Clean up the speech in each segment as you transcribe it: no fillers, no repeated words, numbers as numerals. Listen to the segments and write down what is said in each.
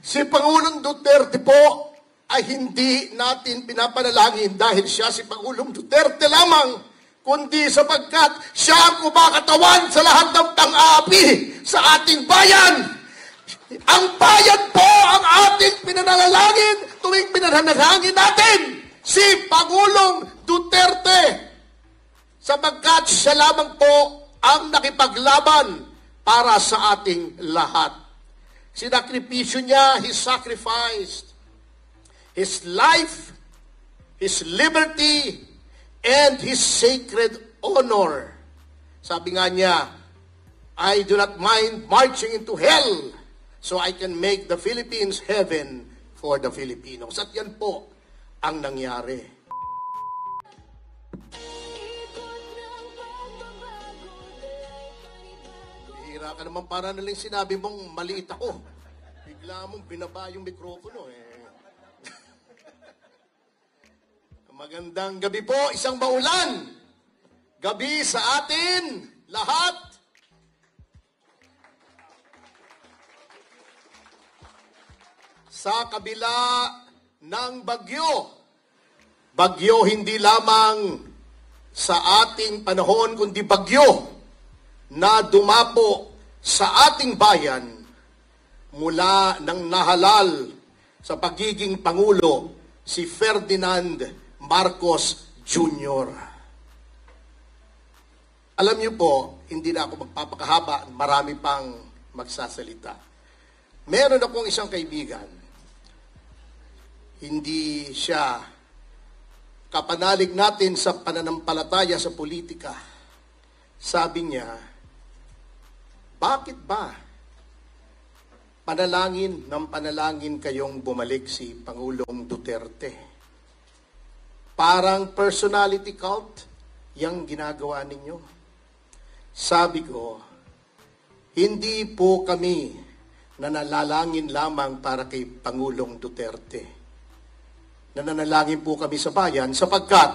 Si Pangulong Duterte po ay hindi natin pinapanalangin dahil siya si Pangulong Duterte lamang, kundi sapagkat siya ang kumakatawan sa lahat ng pang-aapi sa ating bayan. Ang bayan po ang ating pinanalangin tuwing pinanalangin natin si Pangulong Duterte, sapagkat siya lamang po ang nakipaglaban para sa ating lahat. Sinakripisyo niya, He sacrificed His life, His liberty, and His sacred honor. Sabi nga niya, I do not mind marching into hell so I can make the Philippines heaven for the Filipinos. At yan po ang nangyari. Hira ka naman, para nalang sinabi mong maliit ako. Bigla mong binaba yung mikropono eh. Magandang gabi po, isang maulan. Gabi sa atin, lahat. Sa kabila ng bagyo. Bagyo hindi lamang sa ating panahon, kundi bagyo na dumapo sa ating bayan mula nang nahalal sa pagiging Pangulo si Ferdinand Marcos Jr. Alam niyo po, hindi na ako magpapakahaba, marami pang magsasalita. Meron akong isang kaibigan, hindi siya kapanalig natin sa pananampalataya sa politika. Sabi niya, bakit ba panalangin ng panalangin kayong bumalik si Pangulong Duterte? Parang personality cult yung ginagawa ninyo. Sabi ko, hindi po kami nananalangin lamang para kay Pangulong Duterte. Nananalangin po kami sa bayan sapagkat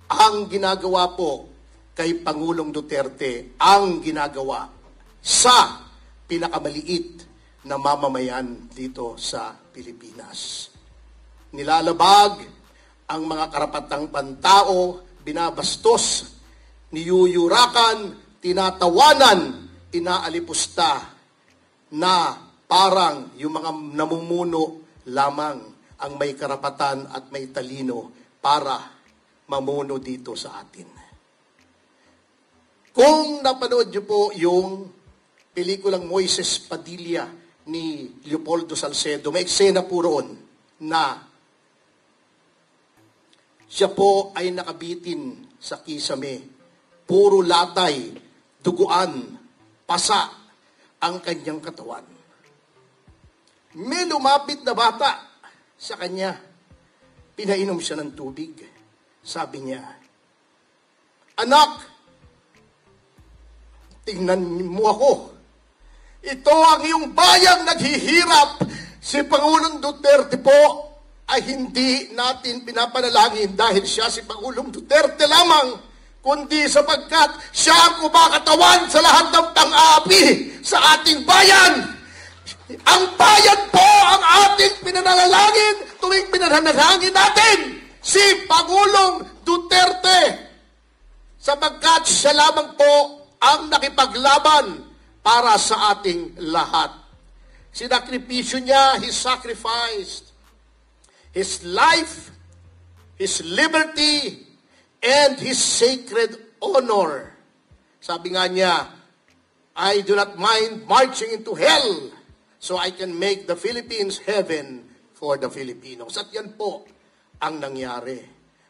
ang ginagawa po kay Pangulong Duterte ang ginagawa sa pinakamaliit na mamamayan dito sa Pilipinas. Nilalabag ang mga karapatang pantao, binabastos, niyuyurakan, tinatawanan, inaalipusta na parang yung mga namumuno lamang ang may karapatan at may talino para mamuno dito sa atin. Kung napanood niyo po yung pelikulang Moises Padilla ni Leopoldo Salcedo, may eksena po roon na siya po ay nakabitin sa kisame. Puro latay, duguan, pasa ang kanyang katawan. May lumapit na bata sa kanya. Pinainom siya ng tubig. Sabi niya, anak, tingnan mo ako. Ito ang iyong bayang naghihirap. Si Pangulong Duterte po ay hindi natin pinapanalangin dahil siya si Pangulong Duterte lamang, kundi sapagkat siya ang kumakatawan sa lahat ng pang-aapi sa ating bayan. Ang bayan po ang ating pinanalangin tuwing pinanalangin natin si Pangulong Duterte, sapagkat siya lamang po ang nakipaglaban para sa ating lahat. Sinakripisyo niya, He sacrificed His life, His liberty, and His sacred honor. Sabi nga niya, I do not mind marching into hell so I can make the Philippines heaven for the Filipinos. At yan po ang nangyari.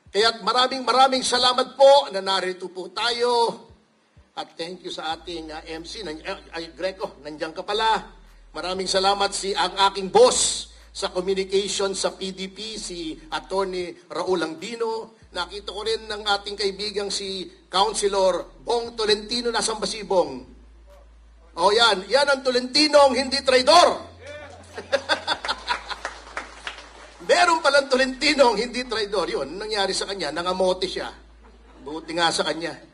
Kaya't maraming salamat po na narito po tayo. At thank you sa ating MC, Greco, nandiyan ka pala. Maraming salamat ang aking boss sa communication sa PDP, si Attorney Raul Angbino. Nakita ko rin ng ating kaibigang si Councilor Bong Tolentino. Nasaan ba si Bong? O yan ang Tolentino ang hindi traidor. Meron palang Tolentino ang hindi traidor. Yun, nangyari sa kanya, nangamote siya. Buti nga sa kanya.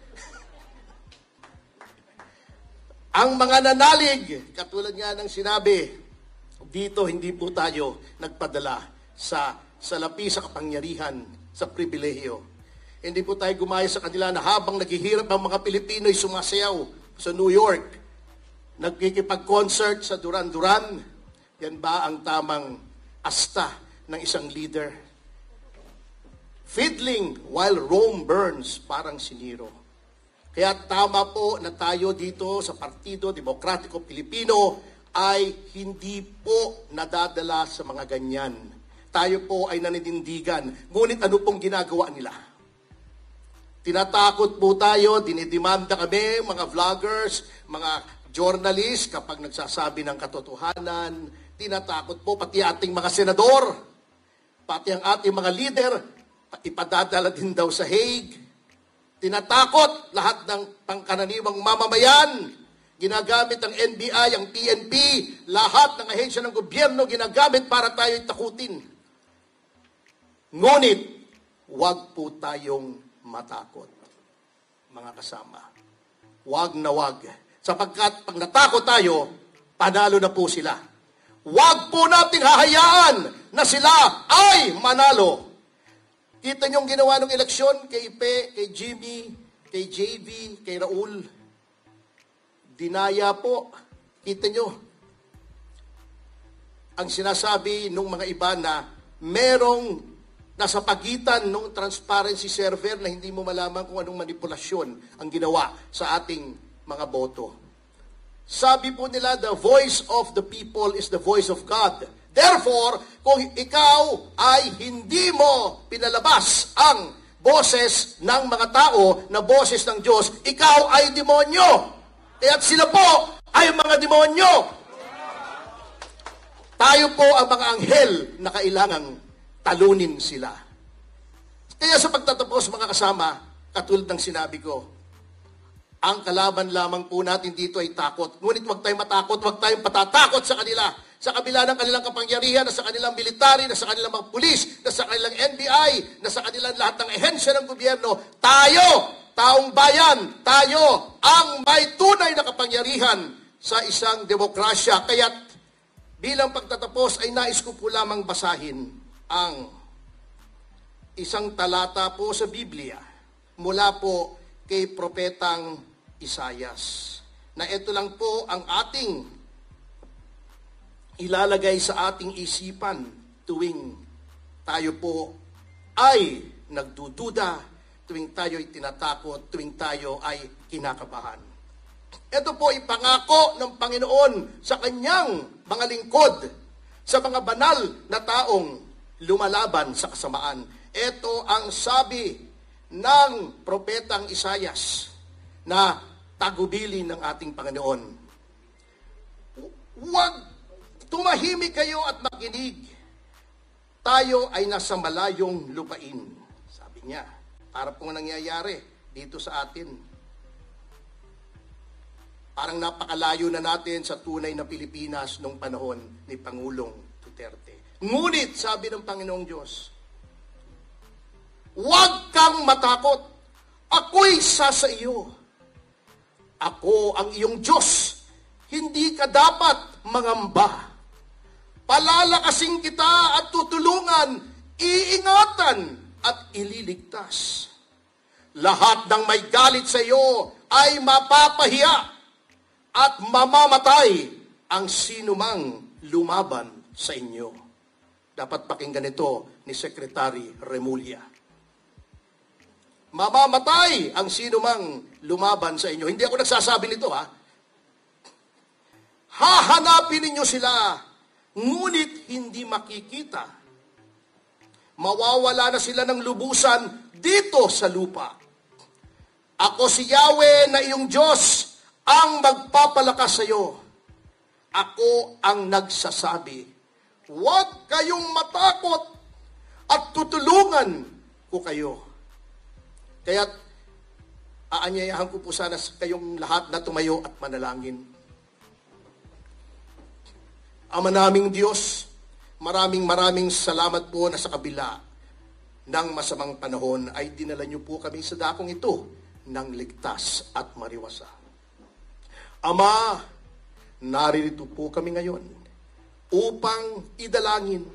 Ang mga nanalig, katulad nga ng sinabi, Dito hindi po tayo nagpadala sa salapi sa kapangyarihan, sa pribilehyo. Hindi po tayo gumaya sa kanila na habang naghihirap ang mga Pilipino'y sumasayaw sa New York, nagkikipag-concert sa Duran-Duran. Yan ba ang tamang asta ng isang leader? Fiddling while Rome burns, parang si Nero. Kaya tama po na tayo dito sa Partido Demokratiko Pilipino ay hindi po nadadala sa mga ganyan. Tayo po ay naninindigan. Ngunit ano pong ginagawa nila? Tinatakot po tayo, dinidemanda kami, mga vloggers, mga journalists, kapag nagsasabi ng katotohanan, tinatakot po pati ating mga senador, pati ang ating mga leader, ipadadala din daw sa Hague. Tinatakot lahat ng pangkaraniwang mamamayan. Ginagamit ang NBI, ang PNP, lahat ng ahensya ng gobyerno ginagamit para tayo takutin. Ngunit, huwag po tayong matakot, mga kasama. Huwag na huwag. Sapagkat pag natakot tayo, panalo na po sila. Huwag po nating hahayaan na sila ay manalo. Kita niyong ginawa ng eleksyon kay Ipe, kay Jimmy, kay JV, kay Raul. Dinaya po. Kita niyo. Ang sinasabi ng mga iba na merong nasa pagitan ng transparency server na hindi mo malaman kung anong manipulasyon ang ginawa sa ating mga boto. Sabi po nila, the voice of the people is the voice of God. Therefore, kung ikaw ay hindi mo pinalabas ang boses ng mga tao na boses ng Diyos, ikaw ay demonyo. Kaya't sila po ay mga demonyo. Tayo po ang mga anghel na kailangang talunin sila. Kaya sa pagtatapos, mga kasama, katulad ng sinabi ko, ang kalaban lamang po natin dito ay takot. Ngunit huwag tayong matakot, huwag tayong patatakot sa kanila. Sa kabila ng kanilang kapangyarihan, na sa kanilang military, na sa kanilang mga pulis, na sa kanilang NBI, na sa kanilang lahat ng ehensya ng gobyerno, tayo, taong bayan, tayo ang may tunay na kapangyarihan sa isang demokrasya. Kaya't bilang pagtatapos ay nais ko po lamang basahin ang isang talata po sa Biblia mula po kay Propetang Isayas, na ito lang po ang ating ilalagay sa ating isipan tuwing tayo po ay nagdududa, tuwing tayo ay tinatakot, tuwing tayo ay kinakabahan. Ito po ipangako ng Panginoon sa kanyang mga lingkod, sa mga banal na taong lumalaban sa kasamaan. Ito ang sabi ng Propetang Isayas na tagubilin ng ating Panginoon. Huwag tumahimik kayo at makinig. Tayo ay nasa malayong lupain. Sabi niya, para pong nangyayari dito sa atin. Parang napakalayo na natin sa tunay na Pilipinas nung panahon ni Pangulong Duterte. Ngunit, sabi ng Panginoong Diyos, huwag kang matakot. Ako'y sa iyo. Ako ang iyong Diyos. Hindi ka dapat mangamba. Palalakasin kita at tutulungan, iingatan at ililigtas. Lahat ng may galit sa iyo ay mapapahiya at mamamatay ang sinumang lumaban sa inyo. Dapat pakinggan ito ni Secretary Remulla. Mamamatay ang sinumang lumaban sa inyo. Hindi ako nagsasabi nito, ha? Hahanapin ninyo sila, ngunit hindi makikita. Mawawala na sila ng lubusan dito sa lupa. Ako si Yahweh na iyong Diyos ang magpapalakas sa iyo. Ako ang nagsasabi, huwag kayong matakot at tutulungan ko kayo. Kaya't aanyayahan ko po sana kayong lahat na tumayo at manalangin. Ama naming Diyos, maraming salamat po na sa kabila ng masamang panahon ay dinala niyo po kami sa dakong ito ng ligtas at mariwasa. Ama, naririto po kami ngayon upang idalangin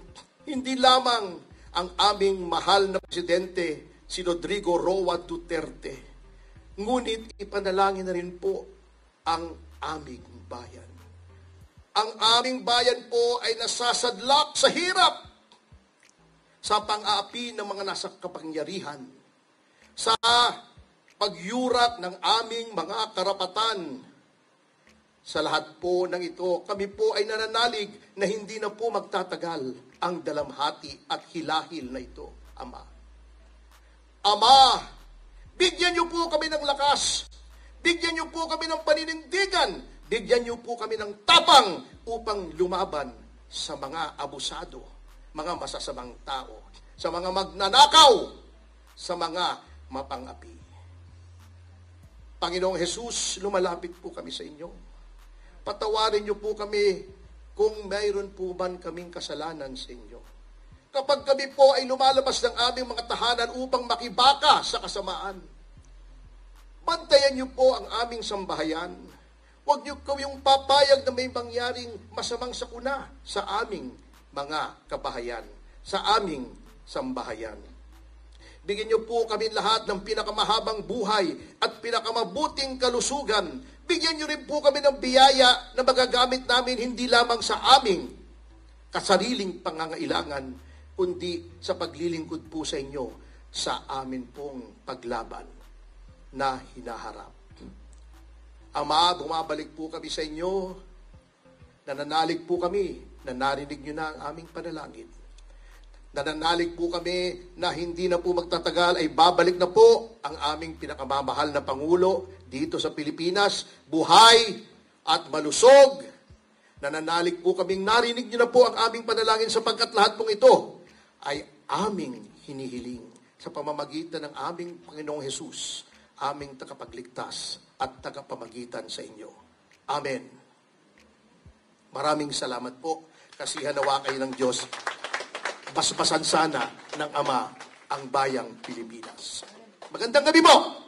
hindi lamang ang aming mahal na presidente, si Rodrigo Roa Duterte, ngunit ipanalangin na rin po ang aming bayan. Ang aming bayan po ay nasasadlak sa hirap, sa pang-aapi ng mga nasa kapangyarihan, sa pagyurak ng aming mga karapatan. Sa lahat po ng ito, kami po ay nananalig na hindi na po magtatagal ang dalamhati at hilahil na ito, Ama. Ama, bigyan niyo po kami ng lakas, bigyan niyo po kami ng paninindigan, bigyan niyo po kami ng tapang upang lumaban sa mga abusado, mga masasamang tao, sa mga magnanakaw, sa mga mapang-api. Panginoong Jesus, lumalapit po kami sa inyo. Patawarin niyo po kami kung mayroon po man kaming kasalanan sa inyo. Kapag kami po ay lumalabas ng aming mga tahanan upang makibaka sa kasamaan, bantayan niyo po ang aming sambahayan. Huwag niyo kayong papayag na may mangyaring masamang sakuna sa aming mga kabahayan, sa aming sambahayan. Bigyan niyo po kami lahat ng pinakamahabang buhay at pinakamabuting kalusugan. Bigyan niyo rin po kami ng biyaya na magagamit namin hindi lamang sa aming kasariling pangangailangan, kundi sa paglilingkod po sa inyo sa amin pong paglaban na hinaharap. Ama, bumabalik po kami sa inyo, nananalig po kami na narinig niyo na ang aming panalangin. Nananalig po kami na hindi na po magtatagal ay babalik na po ang aming pinakamamahal na Pangulo dito sa Pilipinas, buhay at malusog. Nananalig po kaming narinig niyo na po ang aming panalangin sapagkat lahat pong ito ay aming hinihiling sa pamamagitan ng aming Panginoong Hesus, aming tagapagligtas at tagapamagitan sa inyo. Amen. Maraming salamat po. Kasihan nawa kayo ng Diyos. Basbasan sana ng Ama ang bayang Pilipinas. Magandang gabi po!